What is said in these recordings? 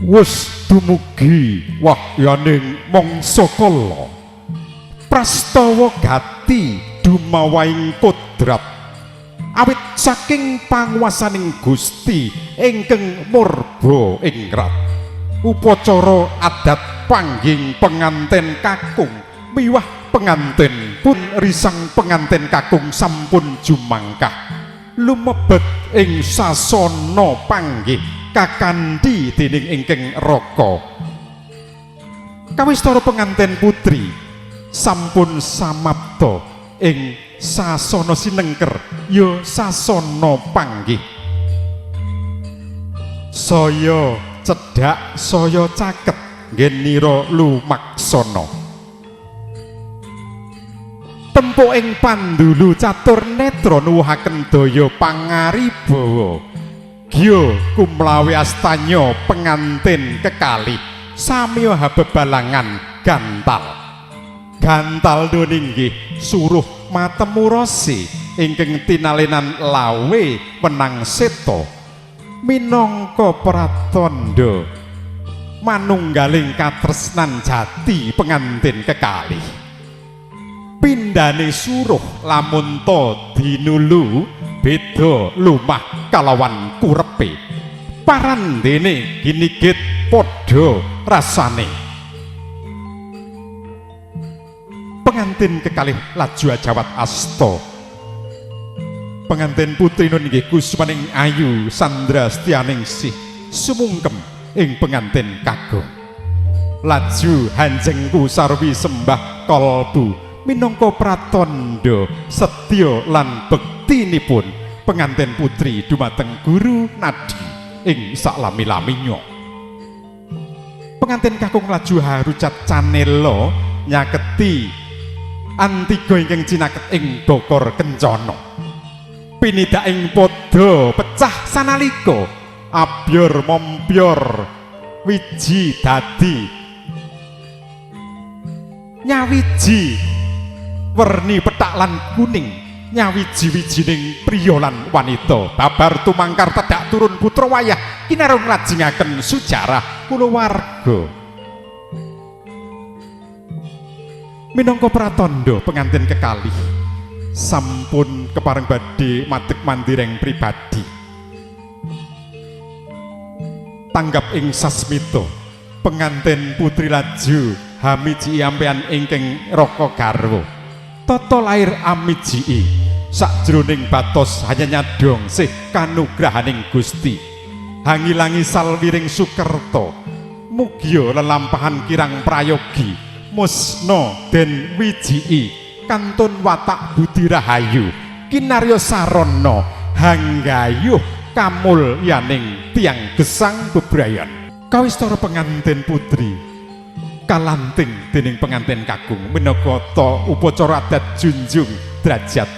Wus dumugi wahyaning mangsa kala prastawa gati dumawaing kodrat awit saking panguwasaning Gusti ingkang murba ingrat upacara adat pangging penganten kakung miwah penganten pun risang penganten kakung sampun jumangkah lumebet ing sasana panggih kakandhi dening ingkang raka kawistara penganten putri sampun samapta ing sasana sinengker ya sasana panggih saya cedhak saya caket ngenira lumaksana tempo ing pandulu catur netra nuwuhaken daya pangaribawa Gya kumlawe astanya pengantin kekalih samya habebalangan gantal doninggih suruh matemurasi ingkang tinalenan lawe menang seta minangka pratandha manunggaling katresnan jati pengantin kekalih pindhane suruh lamun ta dinulu beda lumah kalawan kurepe parandene ginigit padha rasane pengantin kekalih laju ajawat asta pengantin putri nun inggih kusmaning ayu sandra setyaningsih sumungkem ing pengantin kakung laju hanjengku sarwi sembah kalbu minangka pratandha setya lan bektinipun pengantin putri dumateng guru nadi ing saklami-laminya pengantin kakung laju harucat canela nyaketi antiga ingkang cinaket ing dokor kencana pinidaking padha pecah sanalika abyor mompyor wiji dadi nyawiji werni petak lan kuning nyawiji-wijining priya lan wanita babar tumangkar tedak turun putra wayah kinarung lajengaken sujarah kulawarga minangka pratandha pengantin kekalih sampun kepareng badhe madeg mandireng pribadi tanggap ing sasmita pengantin putri laju hamiji ampean ingkang raka garwa tata lair amiji sakjroning batos hanya nyadong sih kanugrahaning Gusti hangilangi salwiring sukerta mugia lelampahan kirang prayogi musna den wiji kantun watak budi rahayu kinarya sarana hanggayuh kamulyaning tiang gesang bebrayan kawistara pengantin putri kalanting dening pengantin kakung minangka upacara adat junjung derajat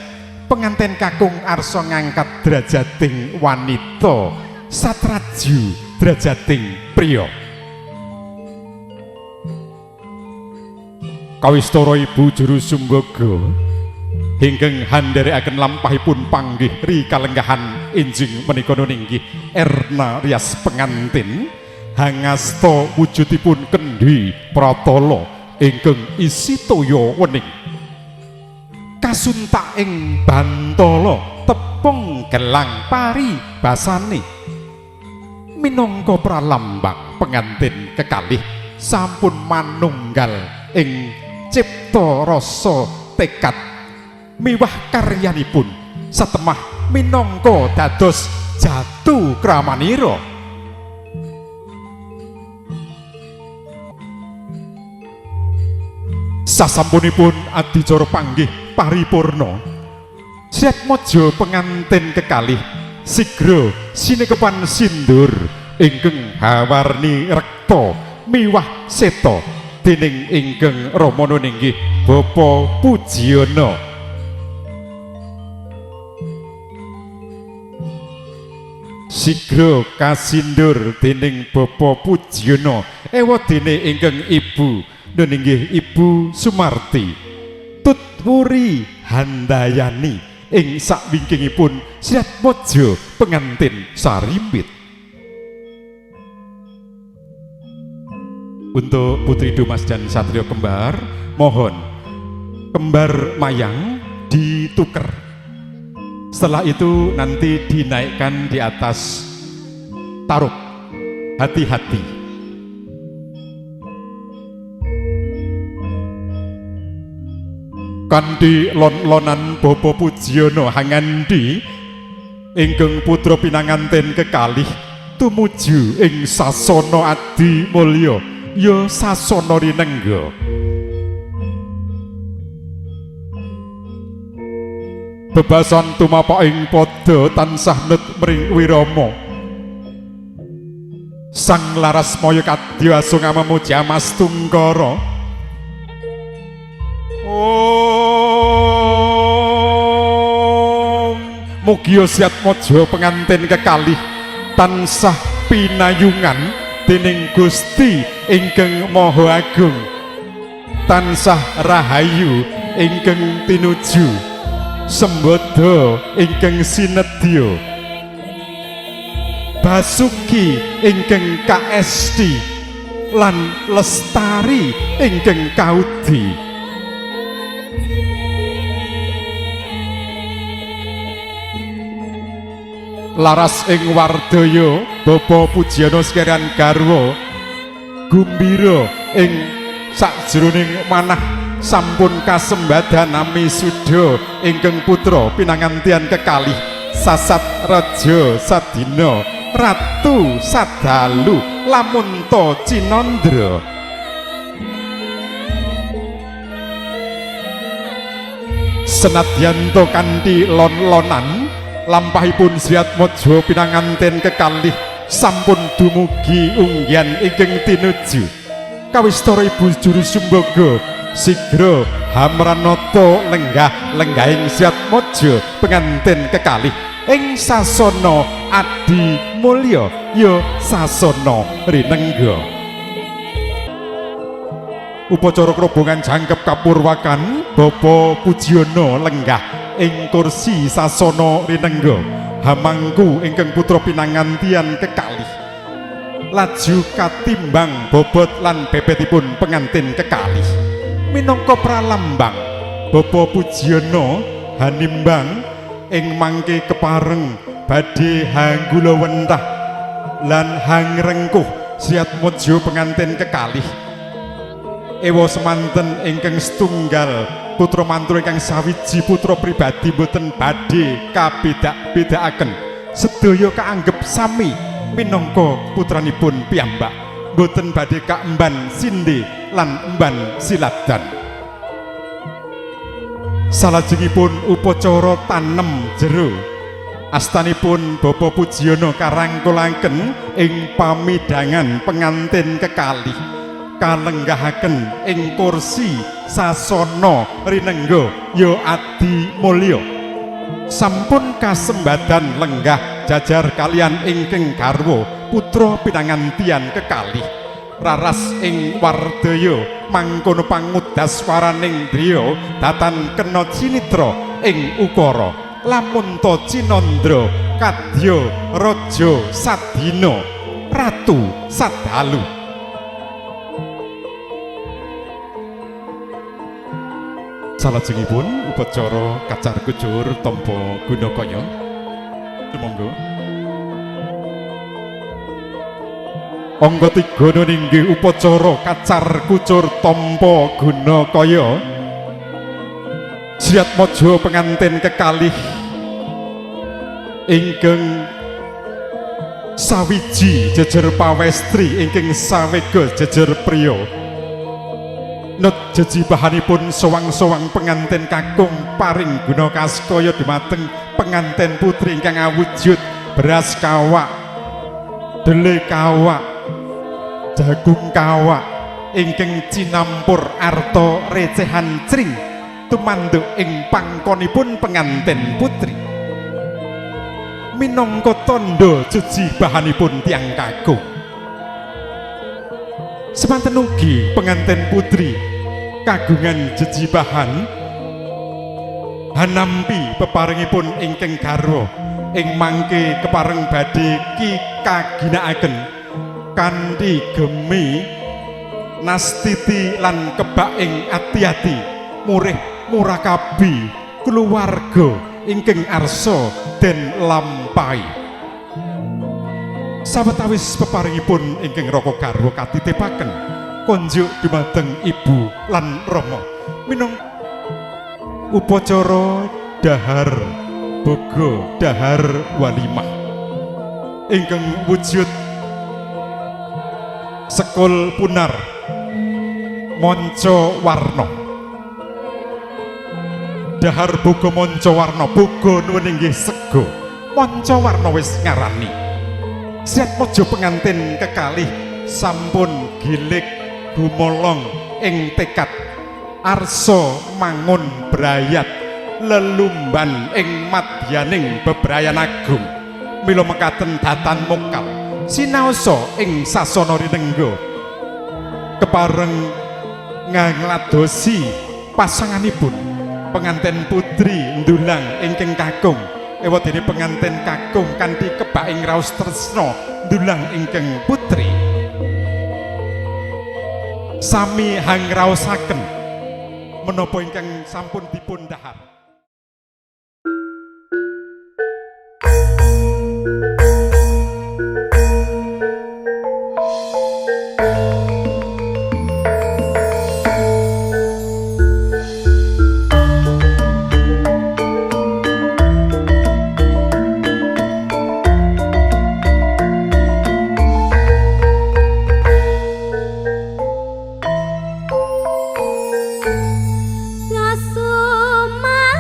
pengantin kakung arsa ngangkat derajating wanita satraju derajating priya kawistara ibu juru sumbaga ingkang handherekaken lampahipun panggih ri kalenggahan enjing menika ninggih Erna rias pengantin hangasta wujudipun kendhi pratala ingkang isi toya wening kasuntak ing bantala tepung gelang pari basane minangka pralambang pengantin kekalih sampun manunggal ing cipta rasa tekad miwah karyanipun satemah minangka dados jatu kramanira sasampunipun adicara panggih paripurna Siatmaja pengantin kekalih sigra sinekepan sindur ingkang hawarni rekta miwah seta dening ingkang Ramana ninggih Bapa Pujiyana sigra kasindur dening Bapa Pujiyana ewadene ingkang Ibu ninggih Ibu Sumarti tutwuri handayani ing sakwingkingipun Siatmaja pengantin sarimbit Untuk Putri Dumas dan Satrio Kembar, mohon kembar mayang ditukar. Setelah itu nanti dinaikkan di atas taruk. Hati-hati. Kanthi lon-lonan Bapa Pujiono hangandi ingkang putra pinanganten kekalih tumuju ing sasana adi mulya ya sasana rinengga. Bebasan tumapak ing pada tansah nut mring wirama. Sang laras maya kadya asunga memuja Mas Tungkara. Mugi Siatmaja pengantin kekalih tansah pinayungan dening Gusti ingkang Maha Agung, tansah rahayu ingkang tinuju, sembada ingkang sinedya, basuki ingkang kaesti lan lestari ingkang kaudi. Laras ing wardaya Bapa Pujiono sekalian garwa gumbira ing sakjroning manah sampun kasembadan nami suda ingkang putra pinangantian kekalih Sasat Raja Sadina Ratu Sadalu Lamunta Cinandra. Senadyan to kanthi lon-lonan lampahipun Siatmaja pinanganten kekalih sampun dumugi unggian ingkang tinuju kawistara Ibu Juru Sumbaga sigra hamranata lenggah-lenggahing Siatmaja penganten kekalih ing sasana adi mulya ya sasana rinengga. Upacara kerobongan jangkep kapurwakan Bapa Pujiono lenggah ing kursi sasana rinengga hamangku ingkang putra pinangantian kekalih laju katimbang bobot lan bebetipun pengantin kekalih minangka pralambang Bapa Pujiono hanimbang ing mangke kepareng badhe hanggula wentah lan hangrengkuh Siatmaja pengantin kekalih ewa semanten ingkang setunggal putra mantu ingkang sawiji putra pribadi boten badhe kabedak-bedakaken sedaya kaanggep sami minangka putranipun piyambak boten badhe kaemban sinde lan emban siladan. Salajengipun upacara tanem jero astanipun Bapa Pujiono karangkulaken ing pamidangan pengantin kekalih kalenggahaken ing kursi sasana rinengga ya adi mulya sampun kasembadan lenggah jajar kalian ingkang garwa putra pinangantian kekalih raras ing wardaya mangkono pangudas waraning driya datan kena cinitra ing ukara Lamunta Cinandra kadya Raja Sadina Ratu Sadalu. Salajengipun upacara kacar kujur tampa gunakaya. Sumangga. Angga 3 ninggih upacara kacar kucur tampa gunakaya. Siatmaja pengantin kekalih ingkang sawiji jejer pawestri ingkang sawega jejer priya. Nut jejibahanipun sowang-sowang pengantin kakung paring guna kaskaya dumateng pengantin putri ingkang awujud beras kawak, dele kawak, jagung kawak ingkang cinampur arta recehan cring tumanduk ing pangkonipun pengantin putri minangka tandha jejibahanipun tiyang kakung. Semanten ugi pengantin putri kagungan jejibahan hanampi peparingipun ingkang garwa ing mangke kepareng badhe ki kaginakaken kanthi gemi Nastiti lan kebak ing ati-ati murih murakabi keluarga ingkang arsa den lampahi. Sawetawis peparingipun ingkang raka garwa katitepaken konjuk dumateng ibu lan rama minung upacara dahar boga dahar walimah ingkang wujud sekul punar manca warna. Dahar boga manca warna boga nuwun inggih sega manca warna wis ngarani. Siat mojo pengantin kekalih sampun gilik gumolong ing tekad arsa mangun brayat lelumban ing madyaning bebrayan agung. Mila mekaten datan mokal sinaosa ing sasana rinengga kepareng ngangladosi pasanganipun pengantin putri ndulang ingkang kakung ewadene pengantin kakung kanthi kebak ing raos tresna ndulang ingkang putri sami hangraosaken menapa ingkang sampun dipun dhahar. Ngasuma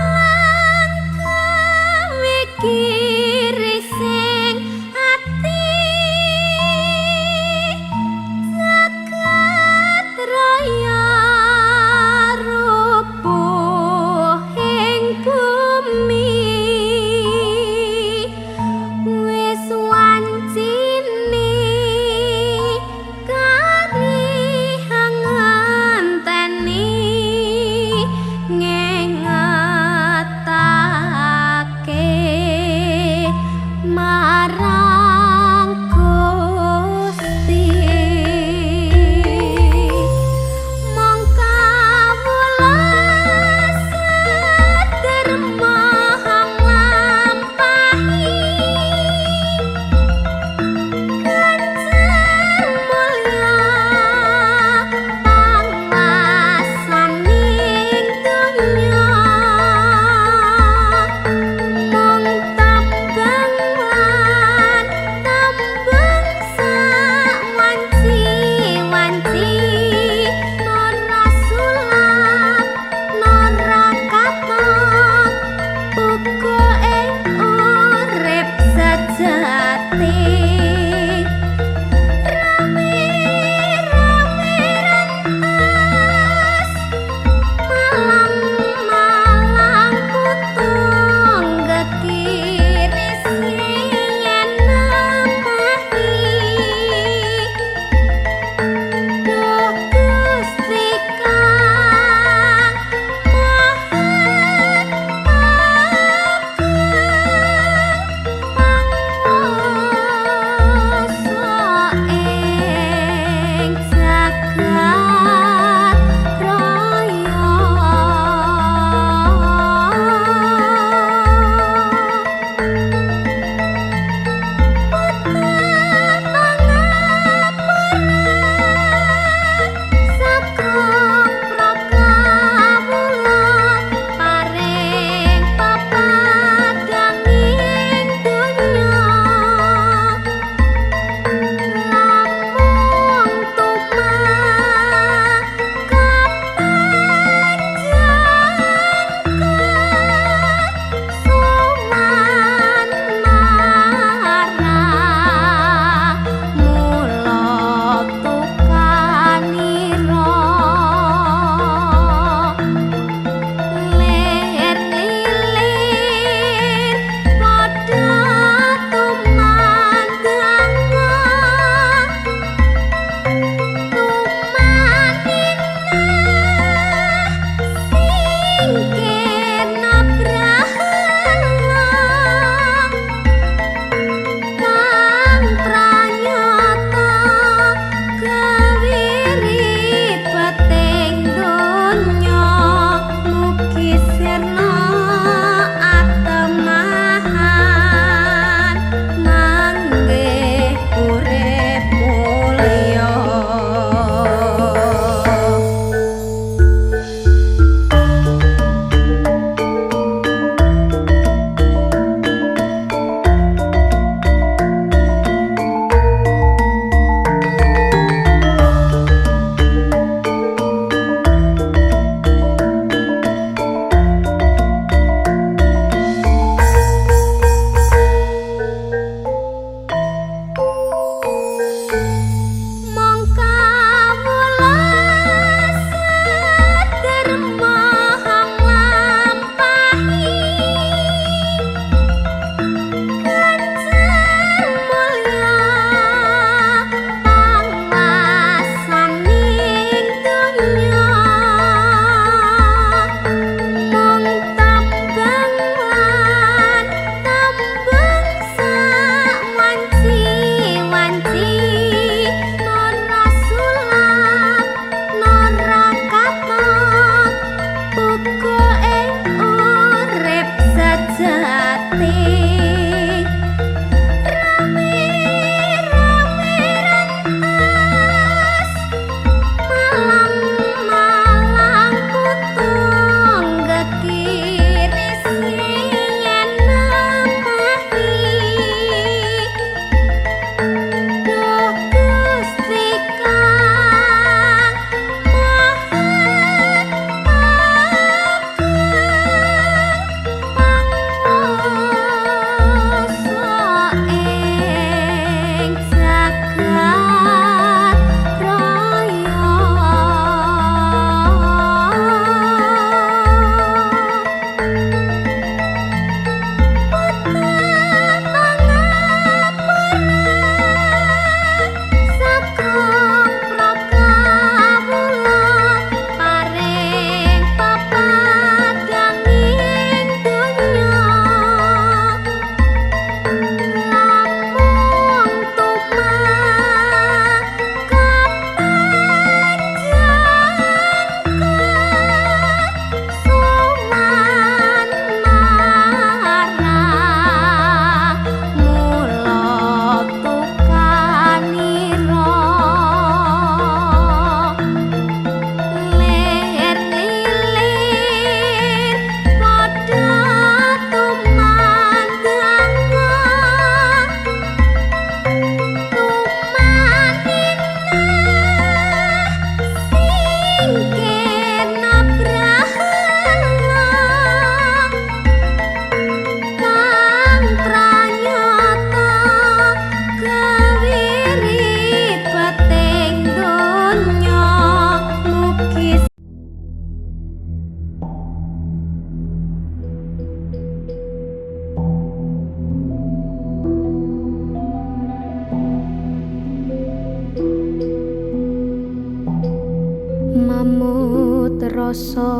mamut rasa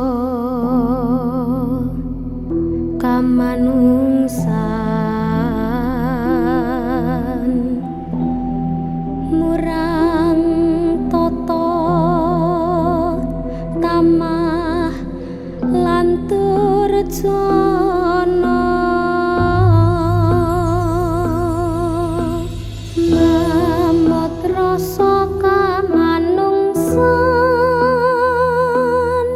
kamanungsan murang tata tamah lantur jana mamut rasa kamanungsan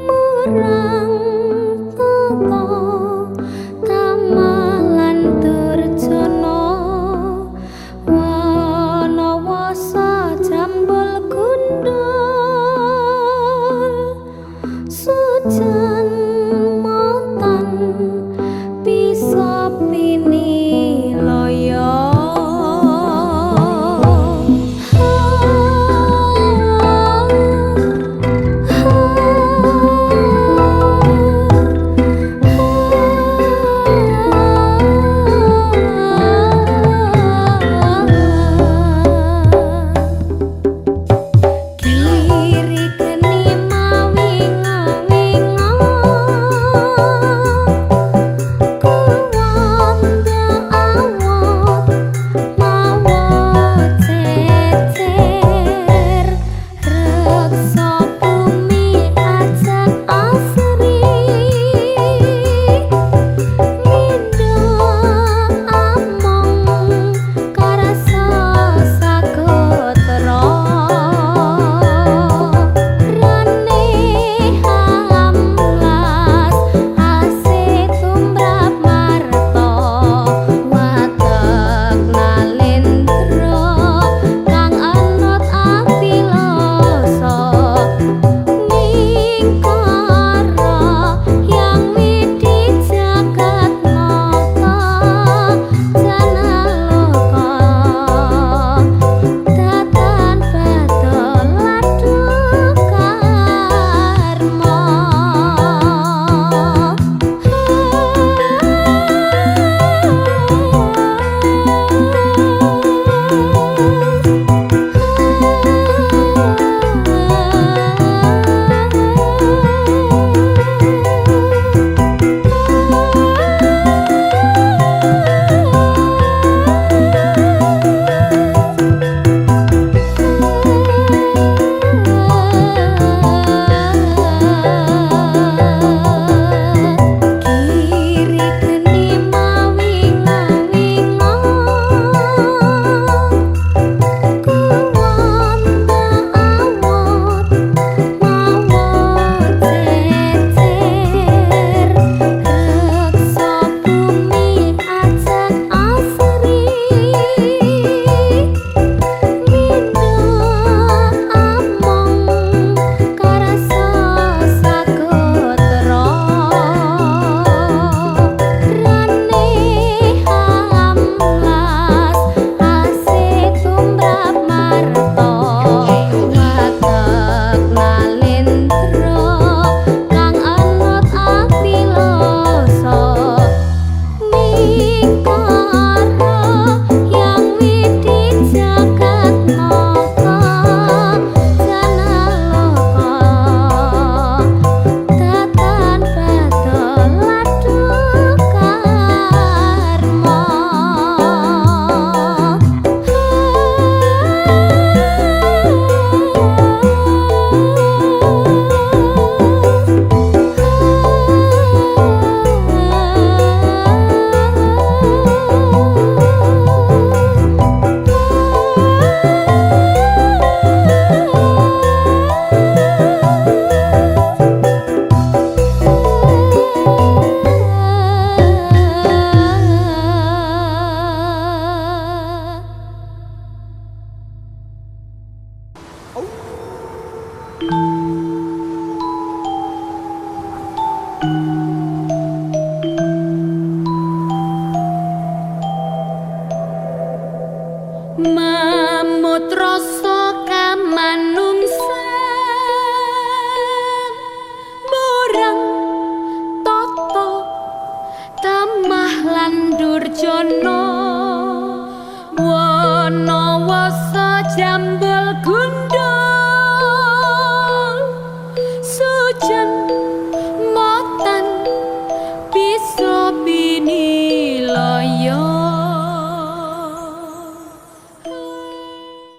murang tata tamah lantur jana wana wasa jambul gundul sujan motan bisa pini loyo kiri geni mawinga-winga kuwanda awot mawot cecer reksa bumi ajak asri mindo among karasa sagotra rane hamlas asik tumrap marta watek nalendra kang anut apiloso mingkara yang widi jagat nata janaloka datan badol laduk karma kiri geni mawinga-winga kuwanda awot mawot cecer reksa bumi ajak asri mindo among karasa sagotra rane hamlas asik tumrap marta watek nalendra kang anut apiloso mingkara yang widi jagat nata janaloka datan badol laduk karma mamut rasa kamanungsan murang tata tamah lan durjana